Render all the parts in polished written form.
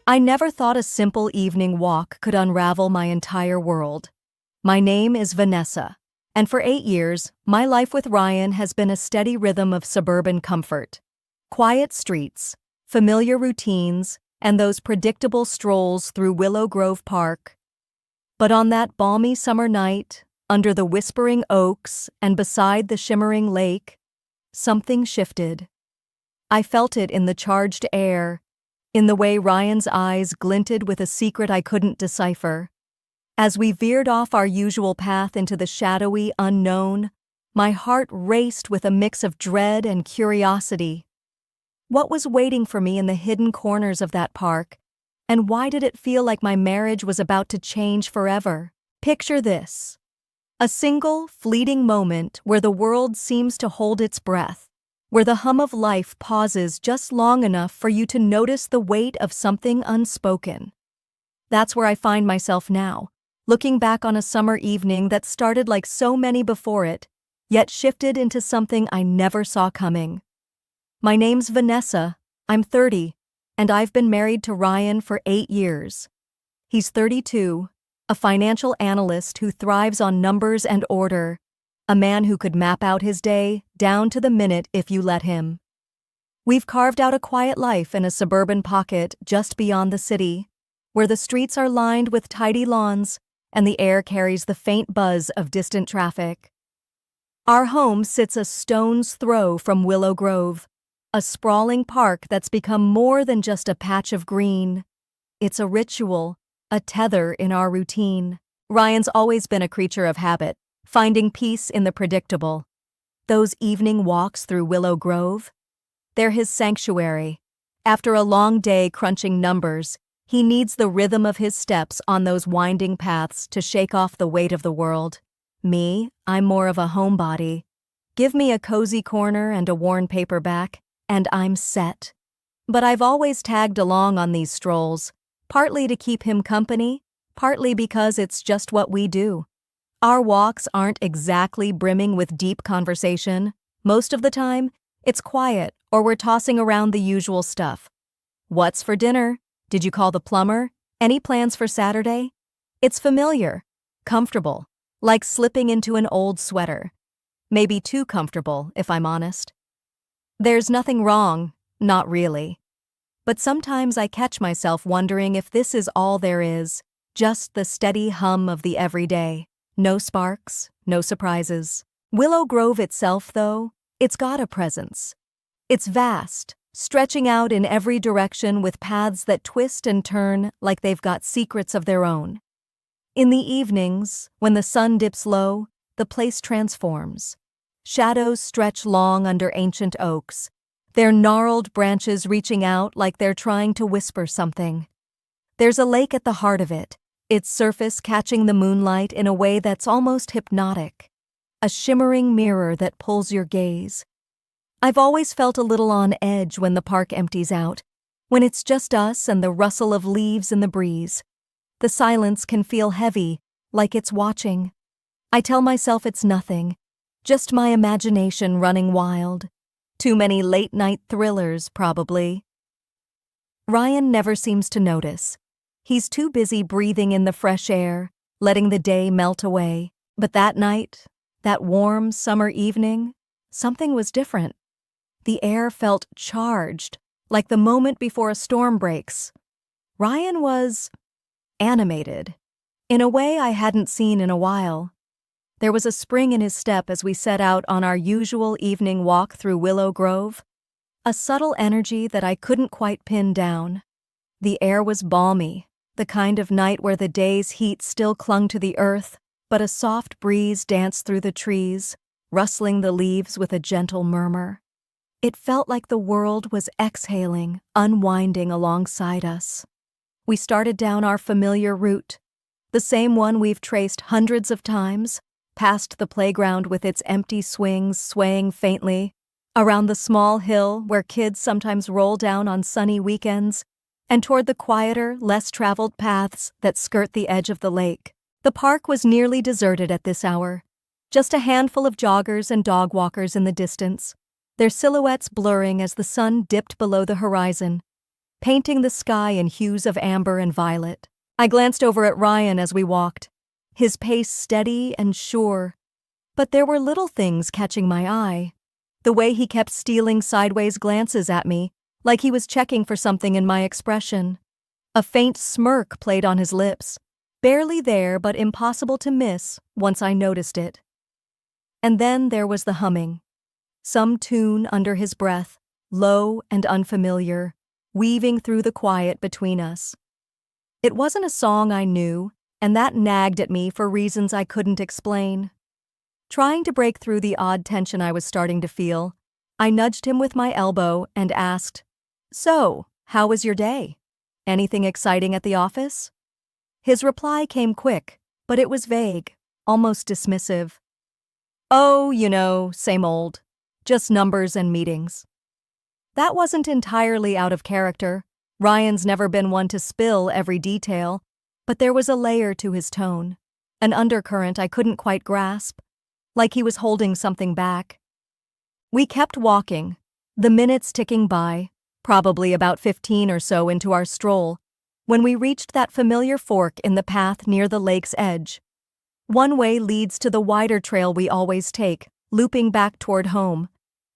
I never thought a simple evening walk could unravel my entire world. My name is Vanessa, and for 8 years, my life with Ryan has been a steady rhythm of suburban comfort. Quiet streets, familiar routines, and those predictable strolls through Willow Grove Park. But on that balmy summer night, under the whispering oaks and beside the shimmering lake, something shifted. I felt it in the charged air, in the way Ryan's eyes glinted with a secret I couldn't decipher. As we veered off our usual path into the shadowy unknown, my heart raced with a mix of dread and curiosity. What was waiting for me in the hidden corners of that park, and why did it feel like my marriage was about to change forever? Picture this: a single, fleeting moment where the world seems to hold its breath, where the hum of life pauses just long enough for you to notice the weight of something unspoken. That's where I find myself now, looking back on a summer evening that started like so many before it, yet shifted into something I never saw coming. My name's Vanessa, I'm 30, and I've been married to Ryan for 8 years. He's 32, a financial analyst who thrives on numbers and order, a man who could map out his day down to the minute if you let him. We've carved out a quiet life in a suburban pocket just beyond the city, where the streets are lined with tidy lawns and the air carries the faint buzz of distant traffic. Our home sits a stone's throw from Willow Grove, a sprawling park that's become more than just a patch of green. It's a ritual, a tether in our routine. Ryan's always been a creature of habit, finding peace in the predictable. Those evening walks through Willow Grove? They're his sanctuary. After a long day crunching numbers, he needs the rhythm of his steps on those winding paths to shake off the weight of the world. Me, I'm more of a homebody. Give me a cozy corner and a worn paperback, and I'm set. But I've always tagged along on these strolls, partly to keep him company, partly because it's just what we do. Our walks aren't exactly brimming with deep conversation. Most of the time, it's quiet or we're tossing around the usual stuff. What's for dinner? Did you call the plumber? Any plans for Saturday? It's familiar, comfortable, like slipping into an old sweater. Maybe too comfortable, if I'm honest. There's nothing wrong, not really. But sometimes I catch myself wondering if this is all there is, just the steady hum of the everyday. No sparks, no surprises. Willow Grove itself, though, it's got a presence. It's vast, stretching out in every direction with paths that twist and turn like they've got secrets of their own. In the evenings, when the sun dips low, the place transforms. Shadows stretch long under ancient oaks, their gnarled branches reaching out like they're trying to whisper something. There's a lake at the heart of it, its surface catching the moonlight in a way that's almost hypnotic, a shimmering mirror that pulls your gaze. I've always felt a little on edge when the park empties out, when it's just us and the rustle of leaves in the breeze. The silence can feel heavy, like it's watching. I tell myself it's nothing, just my imagination running wild. Too many late-night thrillers, probably. Ryan never seems to notice. He's too busy breathing in the fresh air, letting the day melt away. But that night, that warm summer evening, something was different. The air felt charged, like the moment before a storm breaks. Ryan was animated, in a way I hadn't seen in a while. There was a spring in his step as we set out on our usual evening walk through Willow Grove, a subtle energy that I couldn't quite pin down. The air was balmy, the kind of night where the day's heat still clung to the earth, but a soft breeze danced through the trees, rustling the leaves with a gentle murmur. It felt like the world was exhaling, unwinding alongside us. We started down our familiar route, the same one we've traced hundreds of times, past the playground with its empty swings swaying faintly, around the small hill where kids sometimes roll down on sunny weekends, and toward the quieter, less traveled paths that skirt the edge of the lake. The park was nearly deserted at this hour, just a handful of joggers and dog walkers in the distance, their silhouettes blurring as the sun dipped below the horizon. painting the sky in hues of amber and violet. I glanced over at Ryan as we walked, his pace steady and sure. But there were little things catching my eye. The way he kept stealing sideways glances at me, like he was checking for something in my expression. A faint smirk played on his lips, barely there but impossible to miss once I noticed it. And then there was the humming. Some tune under his breath, low and unfamiliar, weaving through the quiet between us. It wasn't a song I knew, and that nagged at me for reasons I couldn't explain. Trying to break through the odd tension I was starting to feel, I nudged him with my elbow and asked, "So, how was your day? Anything exciting at the office?" His reply came quick, but it was vague, almost dismissive. "Oh, same old. Just numbers and meetings." That wasn't entirely out of character. Ryan's never been one to spill every detail, but there was a layer to his tone, an undercurrent I couldn't quite grasp, like he was holding something back. We kept walking, the minutes ticking by, probably about 15 or so into our stroll, when we reached that familiar fork in the path near the lake's edge. One way leads to the wider trail we always take, looping back toward home.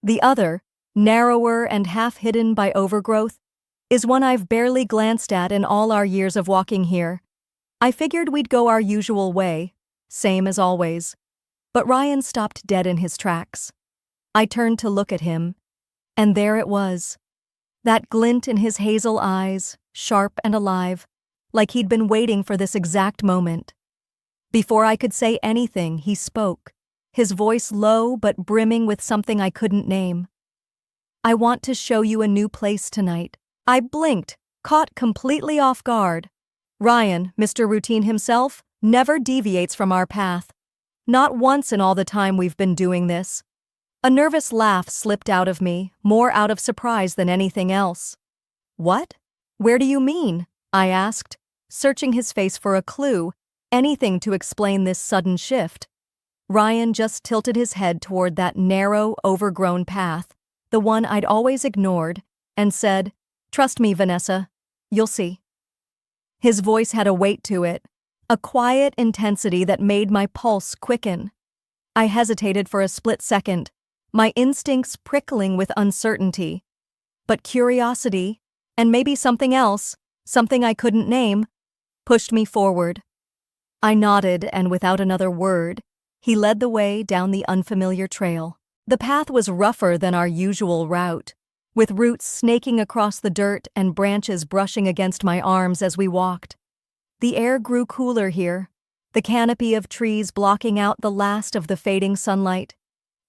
The other, narrower and half hidden by overgrowth, is one I've barely glanced at in all our years of walking here. I figured we'd go our usual way, same as always. But Ryan stopped dead in his tracks. I turned to look at him, and there it was. That glint in his hazel eyes, sharp and alive, like he'd been waiting for this exact moment. Before I could say anything, he spoke, his voice low but brimming with something I couldn't name. "I want to show you a new place tonight." I blinked, caught completely off guard. Ryan, Mr. Routine himself, never deviates from our path. Not once in all the time we've been doing this. A nervous laugh slipped out of me, more out of surprise than anything else. "What? Where do you mean?" I asked, searching his face for a clue, anything to explain this sudden shift. Ryan just tilted his head toward that narrow, overgrown path, the one I'd always ignored, and said, "Trust me, Vanessa. You'll see." His voice had a weight to it, a quiet intensity that made my pulse quicken. I hesitated for a split second, my instincts prickling with uncertainty. But curiosity, and maybe something else, something I couldn't name, pushed me forward. I nodded, and without another word, he led the way down the unfamiliar trail. The path was rougher than our usual route, with roots snaking across the dirt and branches brushing against my arms as we walked. The air grew cooler here, the canopy of trees blocking out the last of the fading sunlight,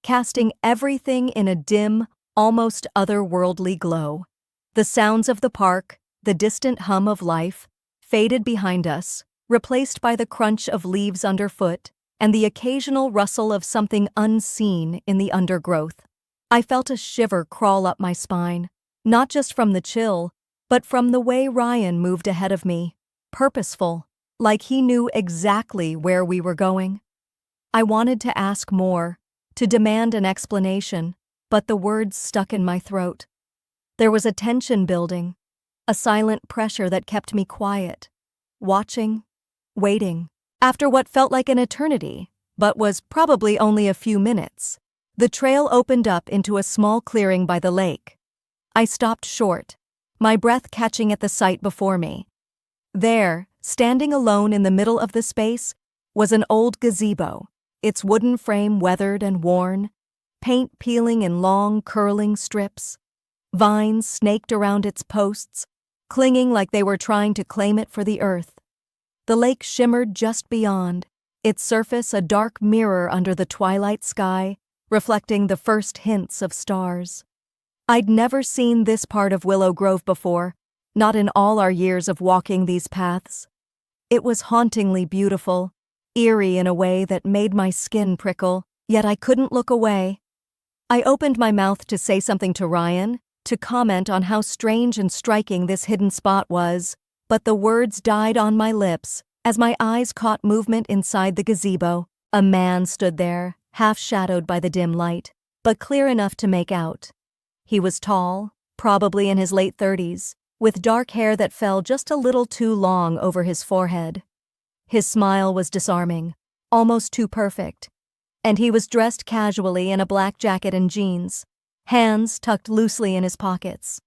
casting everything in a dim, almost otherworldly glow. The sounds of the park, the distant hum of life, faded behind us, replaced by the crunch of leaves underfoot and the occasional rustle of something unseen in the undergrowth. I felt a shiver crawl up my spine, not just from the chill, but from the way Ryan moved ahead of me, purposeful, like he knew exactly where we were going. I wanted to ask more, to demand an explanation, but the words stuck in my throat. There was a tension building, a silent pressure that kept me quiet, watching, waiting. After what felt like an eternity, but was probably only a few minutes, the trail opened up into a small clearing by the lake. I stopped short, my breath catching at the sight before me. There, standing alone in the middle of the space, was an old gazebo, its wooden frame weathered and worn, paint peeling in long, curling strips. Vines snaked around its posts, clinging like they were trying to claim it for the earth. The lake shimmered just beyond, its surface a dark mirror under the twilight sky, reflecting the first hints of stars. I'd never seen this part of Willow Grove before, not in all our years of walking these paths. It was hauntingly beautiful, eerie in a way that made my skin prickle, yet I couldn't look away. I opened my mouth to say something to Ryan, to comment on how strange and striking this hidden spot was, but the words died on my lips as my eyes caught movement inside the gazebo. A man stood there, half shadowed by the dim light, but clear enough to make out. He was tall, probably in his late 30s, with dark hair that fell just a little too long over his forehead. His smile was disarming, almost too perfect, and he was dressed casually in a black jacket and jeans, hands tucked loosely in his pockets.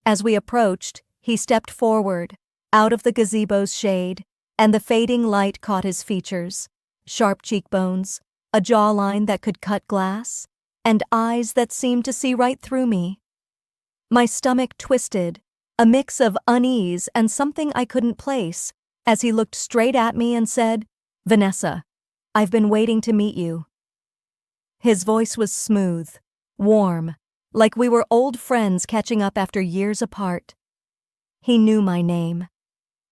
As we approached, he stepped forward, out of the gazebo's shade, and the fading light caught his features, sharp cheekbones, a jawline that could cut glass, and eyes that seemed to see right through me. My stomach twisted, a mix of unease and something I couldn't place, as he looked straight at me and said, "Vanessa, I've been waiting to meet you." His voice was smooth, warm, like we were old friends catching up after years apart. He knew my name.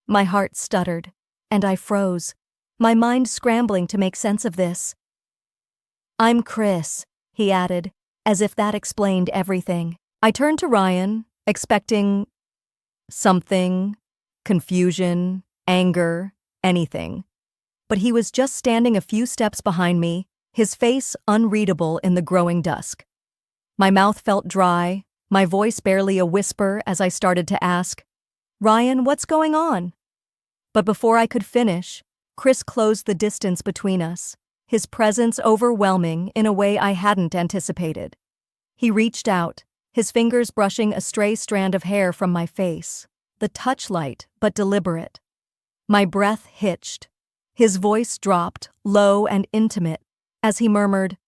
My heart stuttered, and I froze, my mind scrambling to make sense of this. "I'm Chris," he added, as if that explained everything. I turned to Ryan, expecting something, confusion, anger, anything. But he was just standing a few steps behind me, his face unreadable in the growing dusk. My mouth felt dry, my voice barely a whisper as I started to ask, "Ryan, what's going on?" But before I could finish, Chris closed the distance between us, his presence overwhelming in a way I hadn't anticipated. He reached out, his fingers brushing a stray strand of hair from my face, the touch light but deliberate. My breath hitched. His voice dropped, low and intimate, as he murmured,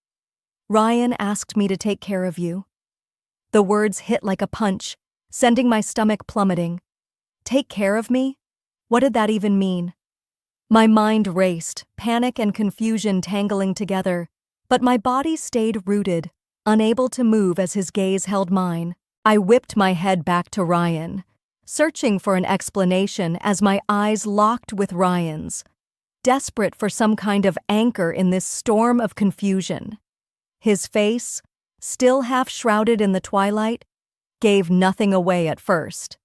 "Ryan asked me to take care of you." The words hit like a punch, sending my stomach plummeting. Take care of me? What did that even mean? My mind raced, panic and confusion tangling together, but my body stayed rooted, unable to move as his gaze held mine. I whipped my head back to Ryan, searching for an explanation as my eyes locked with Ryan's, desperate for some kind of anchor in this storm of confusion. His face, still half shrouded in the twilight, gave nothing away at first.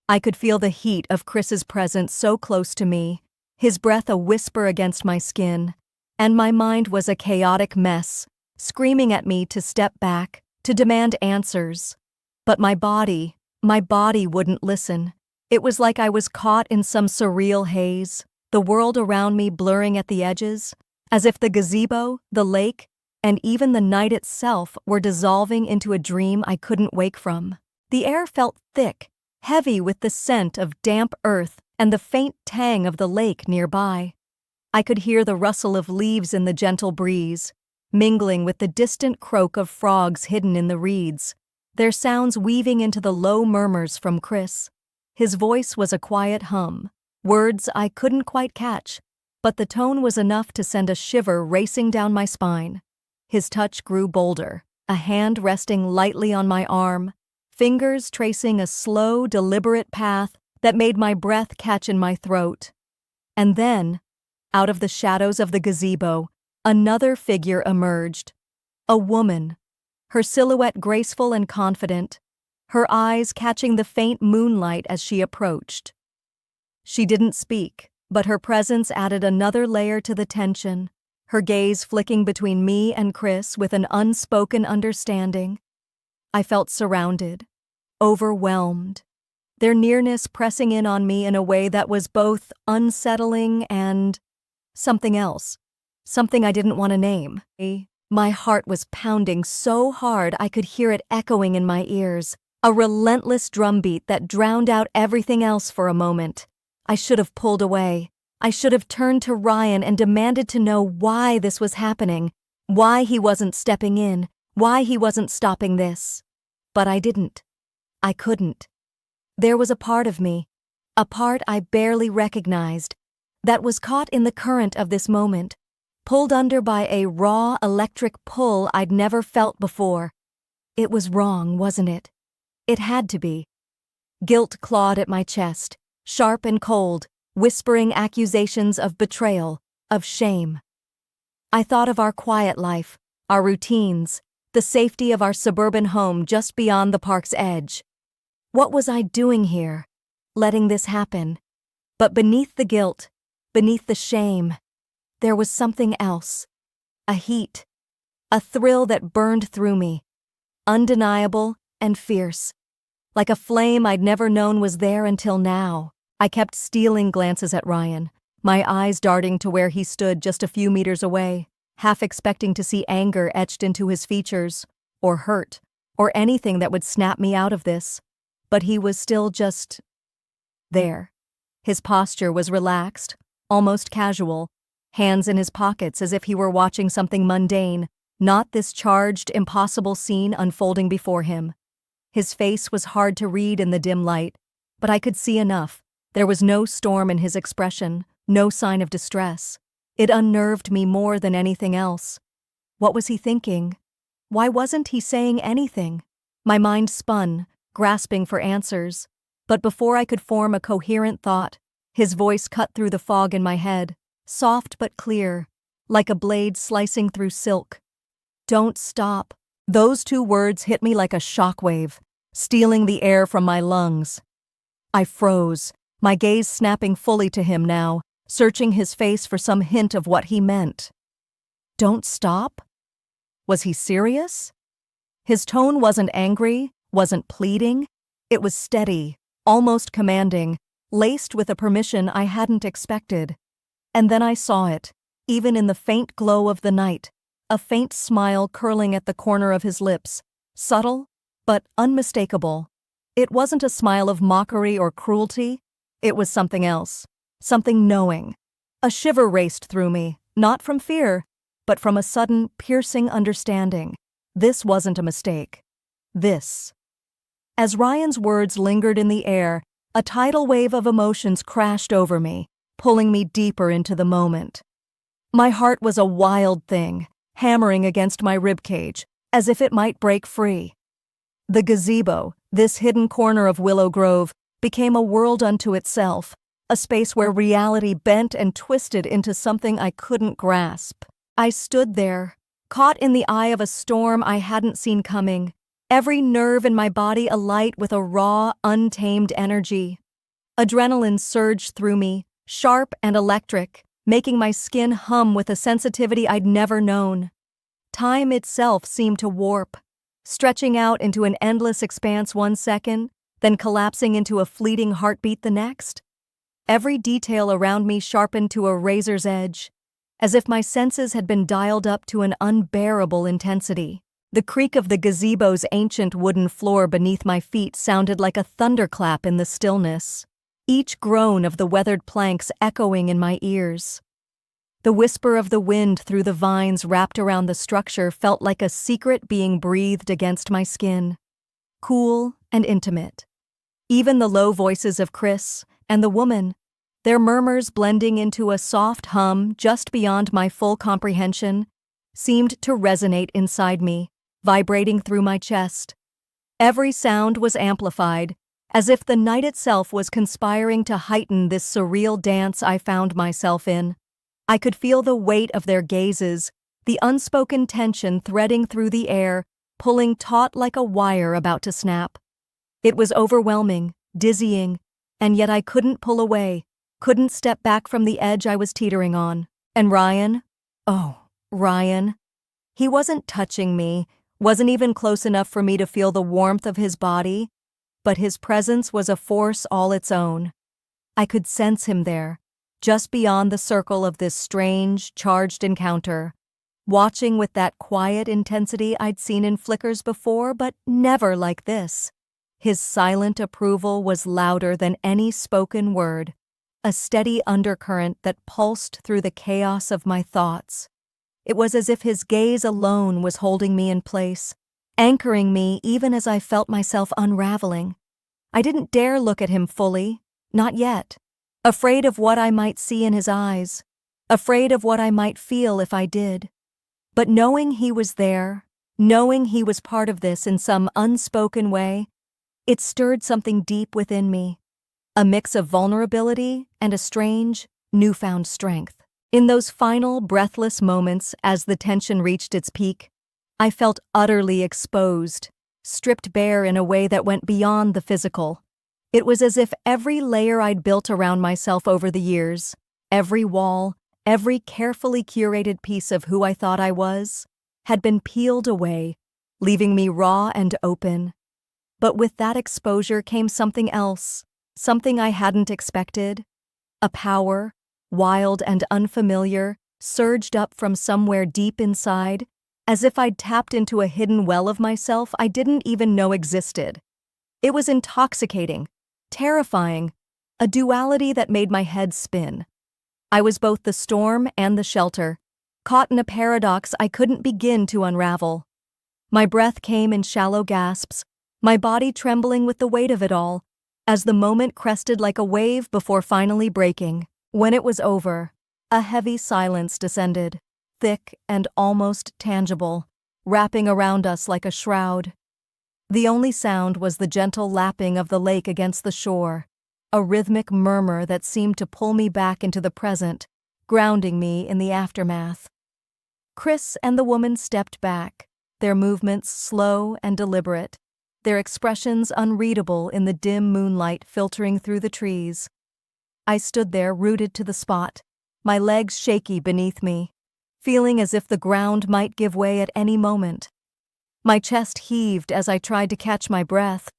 I could feel the heat of Chris's presence so close to me, his breath a whisper against my skin, and my mind was a chaotic mess, screaming at me to step back, to demand answers. But my body wouldn't listen. It was like I was caught in some surreal haze, the world around me blurring at the edges, as if the gazebo, the lake, and even the night itself were dissolving into a dream I couldn't wake from. The air felt thick, heavy with the scent of damp earth and the faint tang of the lake nearby. I could hear the rustle of leaves in the gentle breeze, mingling with the distant croak of frogs hidden in the reeds, their sounds weaving into the low murmurs from Chris. His voice was a quiet hum, words I couldn't quite catch, but the tone was enough to send a shiver racing down my spine. His touch grew bolder, a hand resting lightly on my arm, fingers tracing a slow, deliberate path that made my breath catch in my throat. And then, out of the shadows of the gazebo, another figure emerged. A woman, her silhouette graceful and confident, her eyes catching the faint moonlight as she approached. She didn't speak, but her presence added another layer to the tension, her gaze flicking between me and Chris with an unspoken understanding. I felt surrounded, overwhelmed, their nearness pressing in on me in a way that was both unsettling and something else, something I didn't want to name. My heart was pounding so hard I could hear it echoing in my ears, a relentless drumbeat that drowned out everything else for a moment. I should have pulled away. I should have turned to Ryan and demanded to know why this was happening, why he wasn't stepping in, why he wasn't stopping this. But I didn't. I couldn't. There was a part of me, a part I barely recognized, that was caught in the current of this moment, pulled under by a raw electric pull I'd never felt before. It was wrong, wasn't it? It had to be. Guilt clawed at my chest, sharp and cold, whispering accusations of betrayal, of shame. I thought of our quiet life, our routines, the safety of our suburban home just beyond the park's edge. What was I doing here, letting this happen? But beneath the guilt, beneath the shame, there was something else. A heat, a thrill that burned through me, undeniable and fierce. like a flame I'd never known was there until now. I kept stealing glances at Ryan, my eyes darting to where he stood just a few meters away, half expecting to see anger etched into his features, or hurt, or anything that would snap me out of this. But he was still just there. His posture was relaxed, almost casual, hands in his pockets as if he were watching something mundane, not this charged, impossible scene unfolding before him. His face was hard to read in the dim light, but I could see enough. There was no storm in his expression, no sign of distress. It unnerved me more than anything else. What was he thinking? Why wasn't he saying anything? My mind spun, grasping for answers. But before I could form a coherent thought, his voice cut through the fog in my head, soft but clear, like a blade slicing through silk. "Don't stop." Those two words hit me like a shockwave, stealing the air from my lungs. I froze, my gaze snapping fully to him now, searching his face for some hint of what he meant. Don't stop? Was he serious? His tone wasn't angry, wasn't pleading. It was steady, almost commanding, laced with a permission I hadn't expected. And then I saw it, even in the faint glow of the night, a faint smile curling at the corner of his lips, subtle, but unmistakable. It wasn't a smile of mockery or cruelty. It was something else, something knowing. A shiver raced through me, not from fear, but from a sudden, piercing understanding. This wasn't a mistake. This. As Ryan's words lingered in the air, a tidal wave of emotions crashed over me, pulling me deeper into the moment. My heart was a wild thing, hammering against my ribcage, as if it might break free. The gazebo, this hidden corner of Willow Grove, became a world unto itself, a space where reality bent and twisted into something I couldn't grasp. I stood there, caught in the eye of a storm I hadn't seen coming, every nerve in my body alight with a raw, untamed energy. Adrenaline surged through me, sharp and electric, making my skin hum with a sensitivity I'd never known. Time itself seemed to warp, stretching out into an endless expanse 1 second, then collapsing into a fleeting heartbeat the next. Every detail around me sharpened to a razor's edge, as if my senses had been dialed up to an unbearable intensity. The creak of the gazebo's ancient wooden floor beneath my feet sounded like a thunderclap in the stillness, each groan of the weathered planks echoing in my ears. The whisper of the wind through the vines wrapped around the structure felt like a secret being breathed against my skin, cool and intimate. Even the low voices of Chris and the woman, their murmurs blending into a soft hum just beyond my full comprehension, seemed to resonate inside me, vibrating through my chest. Every sound was amplified, as if the night itself was conspiring to heighten this surreal dance I found myself in. I could feel the weight of their gazes, the unspoken tension threading through the air, pulling taut like a wire about to snap. It was overwhelming, dizzying, and yet I couldn't pull away, couldn't step back from the edge I was teetering on. And Ryan? Oh, Ryan. He wasn't touching me, wasn't even close enough for me to feel the warmth of his body, but his presence was a force all its own. I could sense him there, just beyond the circle of this strange, charged encounter, watching with that quiet intensity I'd seen in flickers before, but never like this. His silent approval was louder than any spoken word, a steady undercurrent that pulsed through the chaos of my thoughts. It was as if his gaze alone was holding me in place, anchoring me even as I felt myself unraveling. I didn't dare look at him fully, not yet, afraid of what I might see in his eyes, afraid of what I might feel if I did. But knowing he was there, knowing he was part of this in some unspoken way, it stirred something deep within me, a mix of vulnerability and a strange, newfound strength. In those final, breathless moments as the tension reached its peak, I felt utterly exposed, stripped bare in a way that went beyond the physical. It was as if every layer I'd built around myself over the years, every wall, every carefully curated piece of who I thought I was, had been peeled away, leaving me raw and open. But with that exposure came something else, something I hadn't expected. A power, wild and unfamiliar, surged up from somewhere deep inside, as if I'd tapped into a hidden well of myself I didn't even know existed. It was intoxicating, terrifying, a duality that made my head spin. I was both the storm and the shelter, caught in a paradox I couldn't begin to unravel. My breath came in shallow gasps, my body trembling with the weight of it all, as the moment crested like a wave before finally breaking. When it was over, a heavy silence descended, thick and almost tangible, wrapping around us like a shroud. The only sound was the gentle lapping of the lake against the shore, a rhythmic murmur that seemed to pull me back into the present, grounding me in the aftermath. Chris and the woman stepped back, their movements slow and deliberate, their expressions unreadable in the dim moonlight filtering through the trees. I stood there rooted to the spot, my legs shaky beneath me, feeling as if the ground might give way at any moment. My chest heaved as I tried to catch my breath,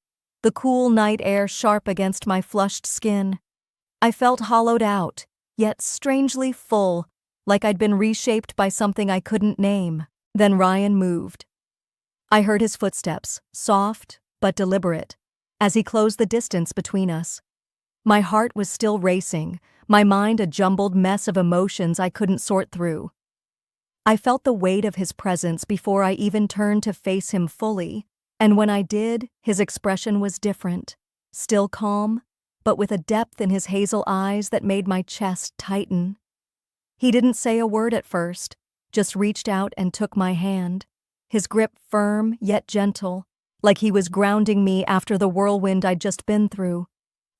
the cool night air sharp against my flushed skin. I felt hollowed out, yet strangely full, like I'd been reshaped by something I couldn't name. Then Ryan moved. I heard his footsteps, soft but deliberate, as he closed the distance between us. My heart was still racing, my mind a jumbled mess of emotions I couldn't sort through. I felt the weight of his presence before I even turned to face him fully, and when I did, his expression was different, still calm, but with a depth in his hazel eyes that made my chest tighten. He didn't say a word at first, just reached out and took my hand, his grip firm yet gentle, like he was grounding me after the whirlwind I'd just been through.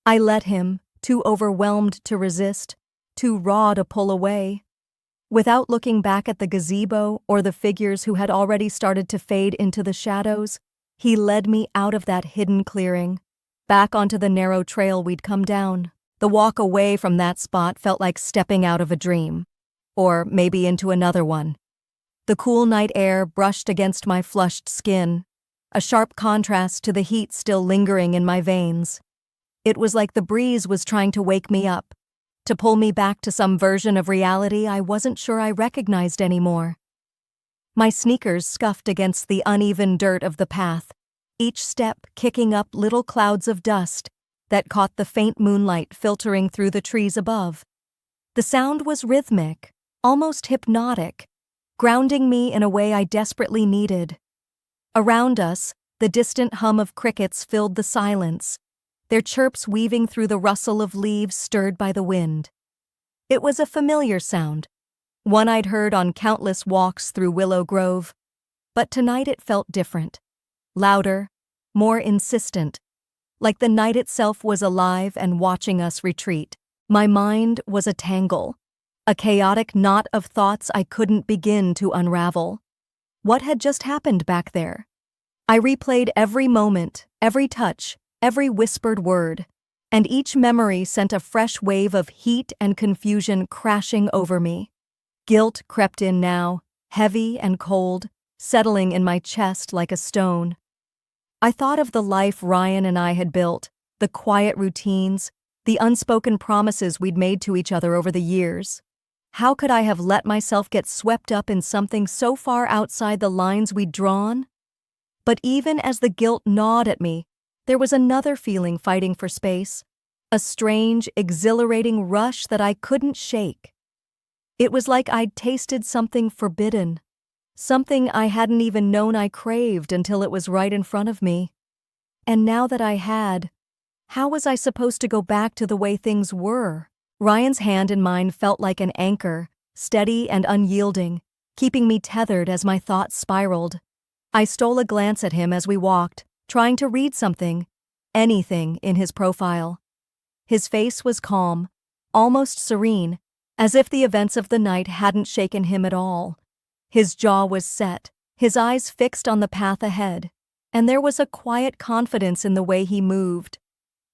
I let him, too overwhelmed to resist, too raw to pull away. Without looking back at the gazebo or the figures who had already started to fade into the shadows, he led me out of that hidden clearing, back onto the narrow trail we'd come down. The walk away from that spot felt like stepping out of a dream, or maybe into another one. The cool night air brushed against my flushed skin, a sharp contrast to the heat still lingering in my veins. It was like the breeze was trying to wake me up, to pull me back to some version of reality I wasn't sure I recognized anymore. My sneakers scuffed against the uneven dirt of the path, each step kicking up little clouds of dust that caught the faint moonlight filtering through the trees above. The sound was rhythmic, almost hypnotic, grounding me in a way I desperately needed. Around us, the distant hum of crickets filled the silence, their chirps weaving through the rustle of leaves stirred by the wind. It was a familiar sound, one I'd heard on countless walks through Willow Grove, but tonight it felt different, louder, more insistent, like the night itself was alive and watching us retreat. My mind was a tangle, a chaotic knot of thoughts I couldn't begin to unravel. What had just happened back there? I replayed every moment, every touch, every whispered word, and each memory sent a fresh wave of heat and confusion crashing over me. Guilt crept in now, heavy and cold, settling in my chest like a stone. I thought of the life Ryan and I had built, the quiet routines, the unspoken promises we'd made to each other over the years. How could I have let myself get swept up in something so far outside the lines we'd drawn? But even as the guilt gnawed at me, there was another feeling fighting for space, a strange, exhilarating rush that I couldn't shake. It was like I'd tasted something forbidden, something I hadn't even known I craved until it was right in front of me. And now that I had, how was I supposed to go back to the way things were? Ryan's hand in mine felt like an anchor, steady and unyielding, keeping me tethered as my thoughts spiraled. I stole a glance at him as we walked, trying to read something, anything in his profile. His face was calm, almost serene, as if the events of the night hadn't shaken him at all. His jaw was set, his eyes fixed on the path ahead, and there was a quiet confidence in the way he moved,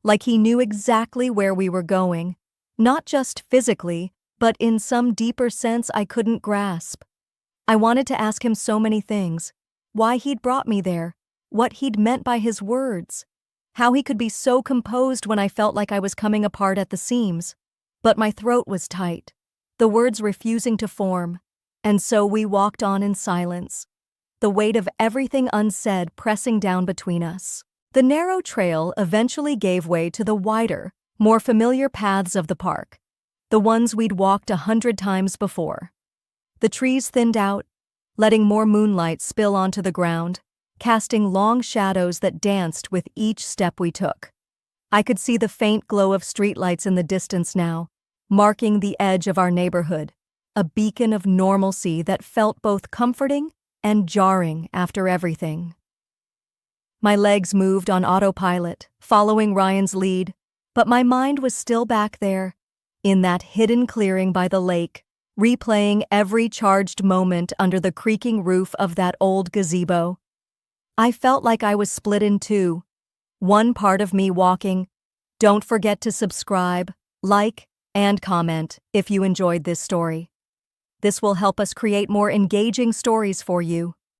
like he knew exactly where we were going, not just physically, but in some deeper sense I couldn't grasp. I wanted to ask him so many things: why he'd brought me there, what he'd meant by his words, how he could be so composed when I felt like I was coming apart at the seams. But my throat was tight, the words refusing to form, and so we walked on in silence, the weight of everything unsaid pressing down between us. The narrow trail eventually gave way to the wider, more familiar paths of the park, the ones we'd walked 100 times before. The trees thinned out, letting more moonlight spill onto the ground, casting long shadows that danced with each step we took. I could see the faint glow of streetlights in the distance now, marking the edge of our neighborhood, a beacon of normalcy that felt both comforting and jarring after everything. My legs moved on autopilot, following Ryan's lead, but my mind was still back there, in that hidden clearing by the lake, replaying every charged moment under the creaking roof of that old gazebo. I felt like I was split in two, one part of me walking. Don't forget to subscribe, like, and comment if you enjoyed this story. This will help us create more engaging stories for you.